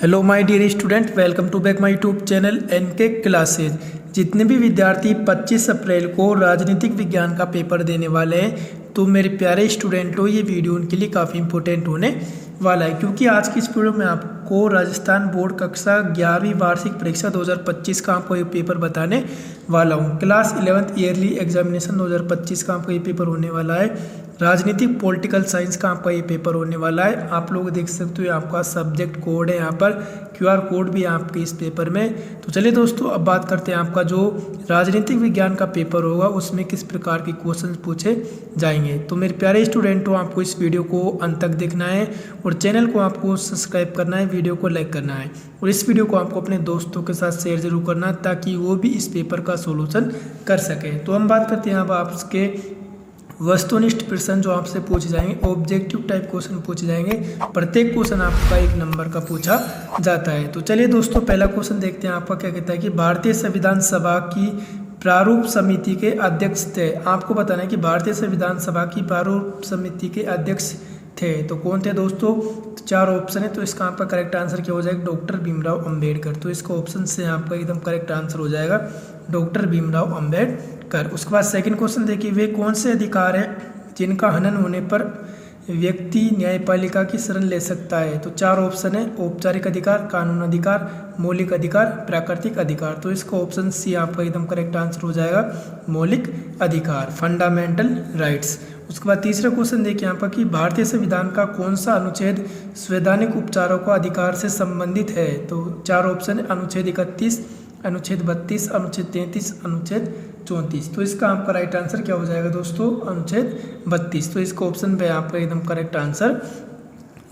Hello my dear student, welcome to back my YouTube channel NK classes. जितने भी विद्यार्थी 25 अप्रैल को राजनीतिक विज्ञान का पेपर देने वाले हैं, तो मेरे प्यारे स्टूडेंट हो, ये वीडियो उनके लिए काफ़ी इंपॉर्टेंट होने वाला है, क्योंकि आज की इस वीडियो में आपको राजस्थान बोर्ड कक्षा 11वीं वार्षिक परीक्षा 2025 का आपको ये पेपर बताने वाला हूँ। क्लास 11th ईयरली एग्जामिनेशन 2025 का आपका ये पेपर होने वाला है। राजनीतिक पॉलिटिकल साइंस का आपका ये पेपर होने वाला है। आप लोग देख सकते हो आपका सब्जेक्ट कोड है, यहाँ पर क्यूआर कोड भी है आपके इस पेपर में। तो चलिए दोस्तों, अब बात करते हैं आपका जो राजनीतिक विज्ञान का पेपर होगा उसमें किस प्रकार के क्वेश्चन पूछे जाएंगे। तो मेरे प्यारे स्टूडेंट हो, आपको इस वीडियो को अंत तक देखना है और चैनल को आपको सब्सक्राइब करना है, वीडियो को लाइक करना है और इस वीडियो को आपको अपने दोस्तों के साथ शेयर जरूर करना है ताकि वो भी इस पेपर का सोल्यूशन कर सके। तो हम बात करते हैं अब आपके वस्तुनिष्ठ प्रश्न जो आपसे पूछे जाएंगे, ऑब्जेक्टिव टाइप क्वेश्चन पूछे जाएंगे। प्रत्येक क्वेश्चन आपका 1 नंबर का पूछा जाता है। तो चलिए दोस्तों, पहला क्वेश्चन देखते हैं। आपका क्या कहता है कि भारतीय संविधान सभा की प्रारूप समिति के अध्यक्ष थे। आपको बताना है कि भारतीय संविधान सभा की प्रारूप समिति के अध्यक्ष थे, तो कौन थे दोस्तों? तो 4 ऑप्शन है, तो इसका आपका करेक्ट आंसर क्या हो जाएगा? डॉक्टर भीमराव अंबेडकर। तो इसका ऑप्शन से आपका एकदम करेक्ट आंसर हो जाएगा डॉक्टर भीमराव अंबेडकर। उसके बाद सेकंड क्वेश्चन देखिए, वे कौन से अधिकार हैं जिनका हनन होने पर व्यक्ति न्यायपालिका की शरण ले सकता है? तो 4 ऑप्शन है, औपचारिक अधिकार, कानून अधिकार, मौलिक अधिकार, प्राकृतिक अधिकार। तो इसका ऑप्शन सी आपका एकदम करेक्ट आंसर हो जाएगा मौलिक अधिकार, फंडामेंटल राइट्स। उसके बाद तीसरा क्वेश्चन देखिए यहाँ पर कि भारतीय संविधान का कौन सा अनुच्छेद संवैधानिक उपचारों का अधिकार से संबंधित है? तो 4 ऑप्शन है, अनुच्छेद 31, अनुच्छेद 32, अनुच्छेद 33, अनुच्छेद 34। तो इसका आपका राइट आंसर क्या हो जाएगा दोस्तों? अनुच्छेद 32। तो इसका ऑप्शन पे आपका एकदम करेक्ट आंसर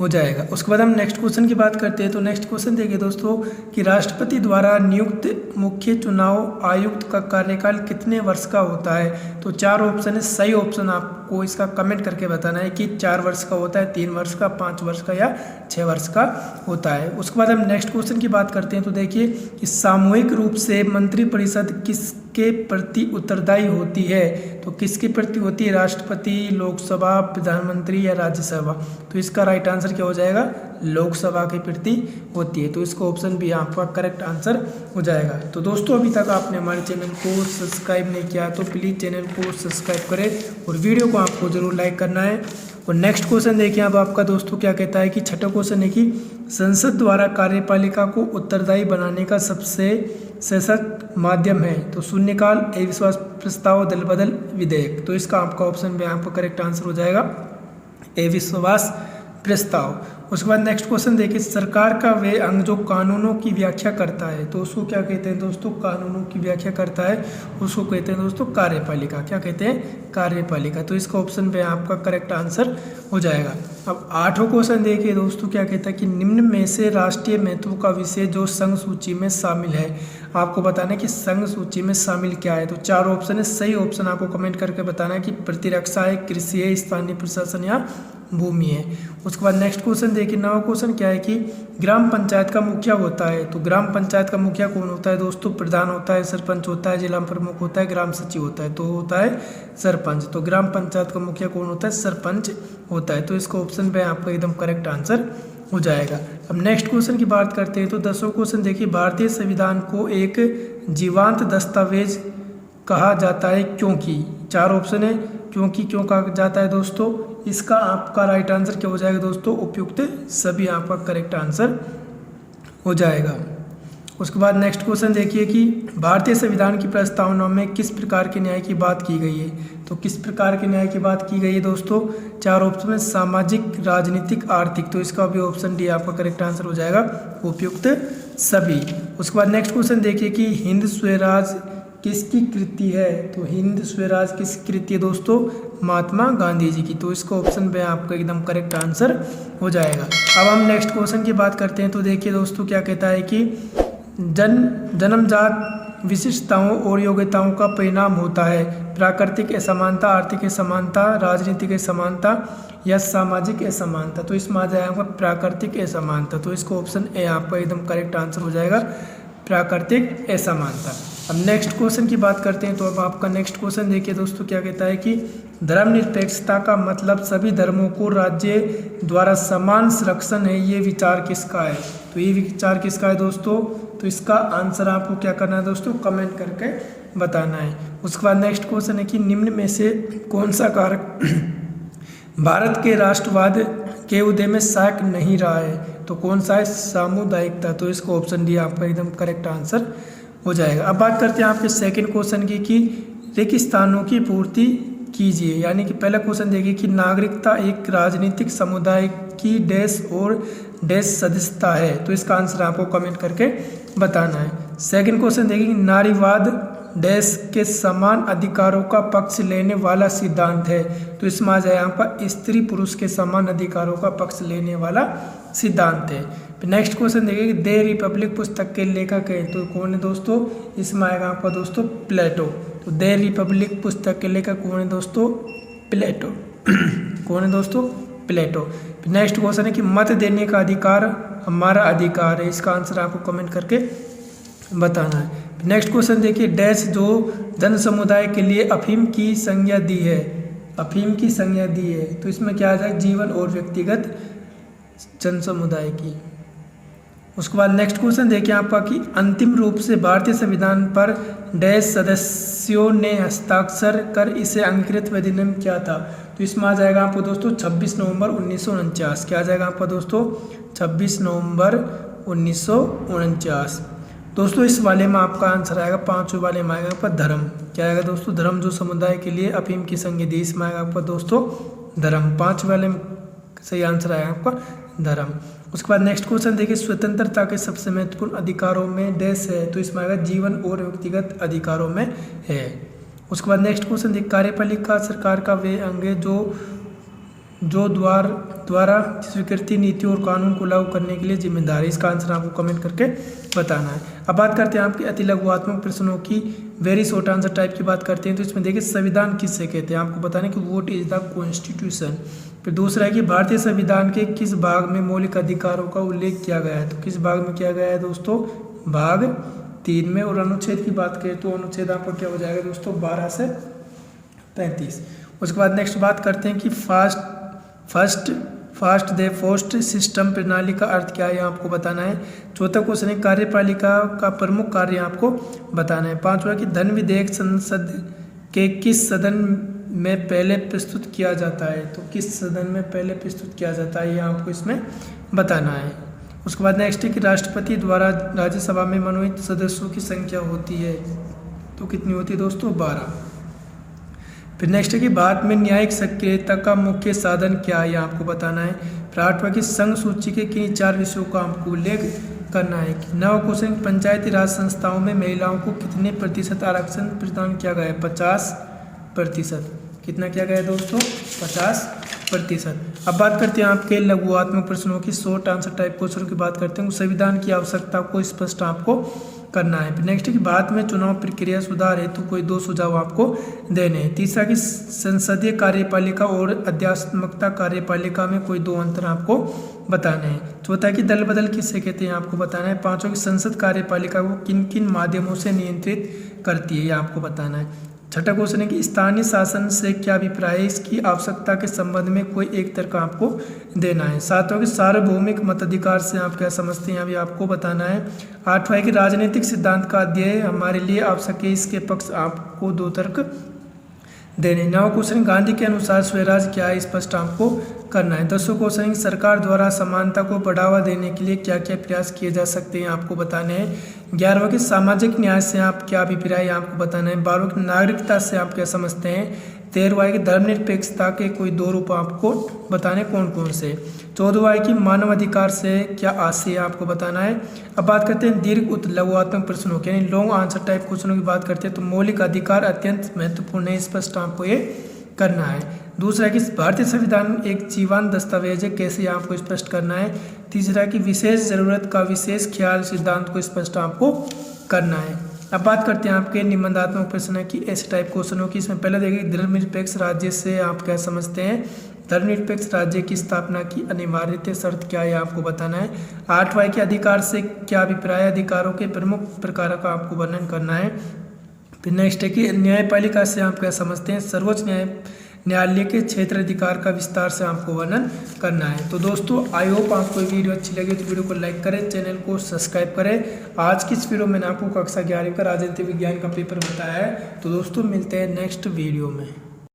हो जाएगा। उसके बाद हम नेक्स्ट क्वेश्चन की बात करते हैं। तो नेक्स्ट क्वेश्चन देखिए दोस्तों कि राष्ट्रपति द्वारा नियुक्त मुख्य चुनाव आयुक्त का कार्यकाल कितने वर्ष का होता है? तो 4 ऑप्शन है, सही ऑप्शन आपको इसका कमेंट करके बताना है कि 4 वर्ष का होता है, 3 वर्ष का, 5 वर्ष का या 6 वर्ष का होता है। उसके बाद हम नेक्स्ट क्वेश्चन की बात करते हैं। तो देखिए कि सामूहिक रूप से मंत्रिपरिषद किसके प्रति उत्तरदायी होती है? तो किसके प्रति होती है? राष्ट्रपति, लोकसभा, प्रधानमंत्री या राज्यसभा? तो इसका राइट आंसर क्या हो जाएगा? लोकसभा के प्रति होती है। तो इसका ऑप्शन भी आपका करेक्ट आंसर हो जाएगा। तो दोस्तों, अभी तक आपने हमारे चैनल को सब्सक्राइब नहीं किया तो प्लीज़ चैनल को सब्सक्राइब करें और वीडियो को आपको ज़रूर लाइक करना है। और नेक्स्ट क्वेश्चन देखिए अब आपका दोस्तों क्या कहता है कि छठा क्वेश्चन है कि संसद द्वारा कार्यपालिका को उत्तरदायी बनाने का सबसे सशक्त माध्यम है? तो शून्यकाल, अविश्वास प्रस्ताव, दल बदल, विधेयक। तो इसका आपका ऑप्शन में आपका करेक्ट आंसर हो जाएगा अविश्वास प्रस्ताव। उसके बाद नेक्स्ट क्वेश्चन देखिए, सरकार का वे अंग जो कानूनों की व्याख्या करता है, तो उसको क्या कहते हैं दोस्तों? कानूनों की व्याख्या करता है, उसको कहते हैं दोस्तों कार्यपालिका। क्या कहते हैं? कार्यपालिका। तो इसका ऑप्शन पे आपका करेक्ट आंसर हो जाएगा। अब 8वां क्वेश्चन देखिए दोस्तों क्या कहता है कि निम्न में से राष्ट्रीय महत्व का विषय जो संघ सूची में शामिल है, आपको बताना है कि संघ सूची में शामिल क्या है? तो 4 ऑप्शन है, सही ऑप्शन आपको कमेंट करके बताना है कि प्रतिरक्षा है, कृषि है, स्थानीय प्रशासन या भूमि है। उसके बाद नेक्स्ट क्वेश्चन देखिए, 9वां क्वेश्चन क्या है कि ग्राम पंचायत का मुखिया होता है? तो ग्राम पंचायत का मुखिया कौन होता है दोस्तों? प्रधान होता है, सरपंच होता है, जिला प्रमुख होता है, ग्राम सचिव होता है? तो होता है सरपंच। तो ग्राम पंचायत का मुखिया कौन होता है? सरपंच होता है। तो इसका ऑप्शन पे आपका एकदम करेक्ट आंसर हो जाएगा। अब नेक्स्ट क्वेश्चन की बात करते हैं। तो 10वां क्वेश्चन देखिए, भारतीय संविधान को एक जीवंत दस्तावेज कहा जाता है क्योंकि? 4 ऑप्शन है, क्योंकि क्यों कहा जाता है दोस्तों? इसका आपका राइट आंसर क्या हो जाएगा दोस्तों? उपयुक्त सभी आपका करेक्ट आंसर हो जाएगा। उसके बाद नेक्स्ट क्वेश्चन देखिए कि भारतीय संविधान की प्रस्तावना में किस प्रकार के न्याय की बात की गई है? तो किस प्रकार के न्याय की बात की गई है दोस्तों? 4 ऑप्शन में सामाजिक, राजनीतिक, आर्थिक। तो इसका भी ऑप्शन डी आपका करेक्ट आंसर हो जाएगा उपयुक्त सभी। उसके बाद नेक्स्ट क्वेश्चन देखिए कि हिंद स्वराज किसकी कृति है? तो हिंद स्वराज किसकी कृति है दोस्तों? महात्मा गांधी जी की। तो इसका ऑप्शन पे आपका एकदम करेक्ट आंसर हो जाएगा। अब हम नेक्स्ट क्वेश्चन की बात करते हैं। तो देखिए दोस्तों क्या कहता है कि जन्मजात विशिष्टताओं और योग्यताओं का परिणाम होता है प्राकृतिक असमानता, आर्थिक असमानता, राजनीतिक असमानता या सामाजिक असमानता? तो इसमें आ जाएगा प्राकृतिक असमानता। तो इसको ऑप्शन ए आपका एकदम करेक्ट आंसर हो जाएगा प्राकृतिक असमानता। अब नेक्स्ट क्वेश्चन की बात करते हैं। तो अब आपका नेक्स्ट क्वेश्चन देखिए दोस्तों, क्या कहता है कि धर्मनिरपेक्षता का मतलब सभी धर्मों को राज्य द्वारा समान संरक्षण है, ये विचार किसका है? तो ये विचार किसका है दोस्तों? तो इसका आंसर आपको क्या करना है दोस्तों, कमेंट करके बताना है। उसके बाद नेक्स्ट क्वेश्चन है कि निम्न में से कौन सा कारक भारत के राष्ट्रवाद के उदय में सहायक नहीं रहा है? तो कौन सा है? सामुदायिकता। तो इसको ऑप्शन डी आपका एकदम करेक्ट आंसर हो जाएगा। अब बात करते हैं आपके सेकंड क्वेश्चन की कि रिक्त स्थानों की पूर्ति कीजिए। यानी कि पहला क्वेश्चन देखिए कि नागरिकता एक राजनीतिक समुदाय की डैश और डैश सदस्यता है। तो इसका आंसर आपको कमेंट करके बताना है। सेकंड क्वेश्चन देखिए कि नारीवाद डैश के समान अधिकारों का पक्ष लेने वाला सिद्धांत है। तो इसमें आ जाए यहाँ पर स्त्री पुरुष के समान अधिकारों का पक्ष लेने वाला सिद्धांत है। नेक्स्ट क्वेश्चन देखिए कि दे रिपब्लिक पुस्तक के लेखक हैं। तो कौन है दोस्तों? इसमें आएगा आपका दोस्तों प्लेटो। तो दे रिपब्लिक पुस्तक के लेखक कौन है दोस्तों? प्लेटो। कौन है दोस्तों? प्लेटो। नेक्स्ट क्वेश्चन है कि मत देने का अधिकार हमारा अधिकार है। इसका आंसर आपको कमेंट करके बताना है। नेक्स्ट क्वेश्चन देखिए डैश जो जन समुदाय के लिए अफीम की संज्ञा दी है। अफीम की संज्ञा दी है। तो इसमें क्या आ जाए? जीवन और व्यक्तिगत जन समुदाय की। उसके बाद नेक्स्ट क्वेश्चन देखिए आपका कि अंतिम रूप से भारतीय संविधान पर डैश सदस्यों ने हस्ताक्षर कर इसे अंगीकृत अधिनियम क्या था? तो इसमें आ जाएगा आपको दोस्तों 26 नवंबर 1949। क्या आ जाएगा आपका दोस्तों? 26 नवंबर 1949। दोस्तों इस वाले में आपका आंसर आएगा, पांचवें वाले में आएगा आपका धर्म। क्या आएगा दोस्तों? धर्म जो समुदाय के लिए अफीम की संज्ञा दी, इसमें आएगा आपका दोस्तों धर्म। पांचवें वाले में सही आंसर आएगा आपका धर्म। उसके बाद नेक्स्ट क्वेश्चन देखिए स्वतंत्रता के सबसे महत्वपूर्ण अधिकारों में डैश है। तो इसमें आएगा जीवन और व्यक्तिगत अधिकारों में है। उसके बाद नेक्स्ट क्वेश्चन देखिए कार्यपालिका सरकार का वे अंग है जो द्वारा स्वीकृति नीतियों और कानून को लागू करने के लिए जिम्मेदार है। इसका आंसर आपको कमेंट करके बताना है। अब बात करते हैं आपके अति लघुआत्मक प्रश्नों की, वेरी शॉर्ट आंसर टाइप की बात करते हैं। तो इसमें देखिए संविधान किससे कहते हैं? आपको बताना है कि व्हाट इज द कॉन्स्टिट्यूशन। फिर दूसरा है कि भारतीय संविधान के किस भाग में मौलिक अधिकारों का उल्लेख किया गया है? तो किस भाग में किया गया है दोस्तों? भाग 3 में। और अनुच्छेद की बात करें तो अनुच्छेद आपका क्या हो जाएगा दोस्तों? 12 से 35। उसके बाद नेक्स्ट बात करते हैं कि फास्ट दे फोस्ट सिस्टम प्रणाली का अर्थ क्या है? आपको बताना है। चौथा क्वेश्चन है कार्यपालिका का प्रमुख कार्य आपको बताना है। पांचवा कि धन विधेयक संसद के किस सदन में पहले प्रस्तुत किया जाता है? तो किस सदन में पहले प्रस्तुत किया जाता है, ये आपको इसमें बताना है। उसके बाद नेक्स्ट है कि राष्ट्रपति द्वारा राज्यसभा में मनोनीत सदस्यों की संख्या होती है। तो कितनी होती है दोस्तों? 12। फिर नेक्स्ट है कि भारत में न्यायिक सक्रियता का मुख्य साधन क्या है? आपको बताना है। फिर आठवां की संघ सूची के किन 4 विषयों का आपको उल्लेख करना है। नवा क्वेश्चन पंचायती राज संस्थाओं में महिलाओं को कितने प्रतिशत आरक्षण प्रदान किया गया है? 50%। कितना किया गया है दोस्तों? 50%। अब बात करते हैं आपके लघुआत्मक प्रश्नों की, शॉर्ट आंसर टाइप क्वेश्चन की बात करते हैं। संविधान की आवश्यकता को स्पष्ट आपको करना है। नेक्स्ट है कि भारत में चुनाव प्रक्रिया सुधार हेतु कोई 2 सुझाव आपको देने हैं। तीसरा कि संसदीय कार्यपालिका और अध्यात्मकता कार्यपालिका में कोई 2 अंतर आपको बताने हैं। चौथा कि दल बदल किससे कहते हैं? आपको बताना है। पांचवा कि संसद कार्यपालिका को किन किन माध्यमों से नियंत्रित करती है, ये आपको बताना है। छठा क्वेश्चन है कि स्थानीय शासन से क्या अभिप्राय है? इसकी आवश्यकता के संबंध में कोई एक तर्क आपको देना है। सातवां कि सार्वभौमिक मताधिकार से आप क्या समझते हैं, अभी आपको बताना है। आठवां कि राजनीतिक सिद्धांत का अध्ययन हमारे लिए आवश्यक है, इसके पक्ष आपको 2 तर्क देने। 9वां क्वेश्चन गांधी के अनुसार स्वराज क्या है? स्पष्ट आपको करना है। 10वां क्वेश्चन सरकार द्वारा समानता को बढ़ावा देने के लिए क्या क्या प्रयास किए जा सकते हैं, आपको बताने हैं। 11वां की सामाजिक न्याय से आप क्या अभिप्राय है, आपको बताना है। 12वां की नागरिकता से आप क्या समझते हैं। 13वां की धर्मनिरपेक्षता के कोई 2 रूप आपको बताने कौन कौन से। 14वां की मानव अधिकार से क्या आशय आपको बताना है। अब बात करते हैं दीर्घ लघुआत्मक प्रश्नों की, यानी लॉन्ग आंसर टाइप क्वेश्चनों की बात करते हैं। तो मौलिक अधिकार अत्यंत महत्वपूर्ण है, स्पष्ट आपको ये करना है। दूसरा कि भारतीय संविधान एक जीवंत दस्तावेज है, कैसे आपको स्पष्ट करना है। तीसरा कि विशेष जरूरत का विशेष ख्याल सिद्धांत को स्पष्ट आपको करना है। अब बात करते हैं आपके निबंधात्मक प्रश्न की ऐसे टाइप क्वेश्चनों की। इसमें पहले देखिए धर्मनिरपेक्ष राज्य से आप क्या समझते हैं। धर्मनिरपेक्ष राज्य की स्थापना की अनिवार्यता शर्त क्या है आपको बताना है। 8वां के अधिकार से क्या अभिप्राय, अधिकारों के प्रमुख प्रकारों का आपको वर्णन करना है। फिर नेक्स्ट है कि न्यायपालिका से आप क्या समझते हैं, सर्वोच्च न्यायालय के क्षेत्र अधिकार का विस्तार से आपको वर्णन करना है। तो दोस्तों आई होप आपको ये वीडियो अच्छी लगी तो वीडियो को लाइक करें, चैनल को सब्सक्राइब करें। आज की इस वीडियो में मैंने आपको कक्षा 11वीं का राजनीति विज्ञान का पेपर बताया है। तो दोस्तों मिलते हैं नेक्स्ट वीडियो में।